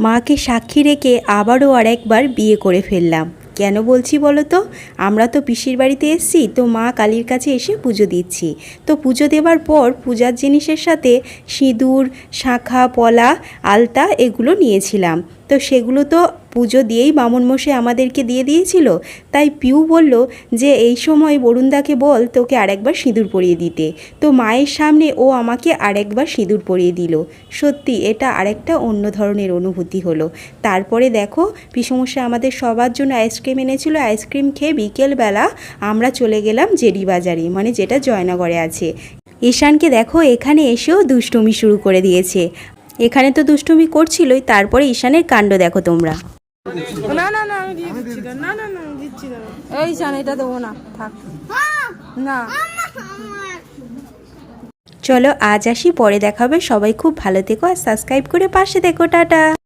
মাকে সাক্ষী রেখে আবারও আরেকবার বিয়ে করে ফেললাম। কেন বলছি বলো তো? আমরা তো পিসির বাড়িতে এসেছি, তো মা কালীর কাছে এসে পুজো দিচ্ছি। তো পুজো দেওয়ার পর পূজার জিনিসের সাথে সিঁদুর, শাঁখা, পলা, আলতা এগুলো নিয়েছিলাম। তো সেগুলো তো পুজো দিয়েই বামুনমশাই আমাদেরকে দিয়ে দিয়েছিল। তাই পিউ বলল যে এই সময় বরুণদাকে বল তোকে আরেকবার সিঁদুর পরিয়ে দিতে। তো মায়ের সামনে ও আমাকে আরেকবার সিঁদুর পরিয়ে দিল। সত্যি এটা আরেকটা অন্য ধরনের অনুভূতি হলো। তারপরে দেখো পিসমশাই আমাদের সবার জন্য আইসক্রিম এনেছিল। আইসক্রিম খেয়ে বিকেলবেলা আমরা চলে গেলাম জেডি বাজারে, মানে যেটা জয়নগরে আছে। ঈশানকে দেখো এখানে এসেও দুষ্টুমি শুরু করে দিয়েছে। এখানে তো দুষ্টুমি করছিলই, তারপরে ঈশানের কাণ্ড দেখো তোমরা। না না না আমি দিয়ে দিচ্ছি না, না না আমি দিচ্ছি না। এই শান এটা দেবো না, থাক না। চলো আজ আসি, পরে দেখা হবে। সবাই খুব ভালো থেকো আর সাবস্ক্রাইব করে পাশে দেখো। টাটা।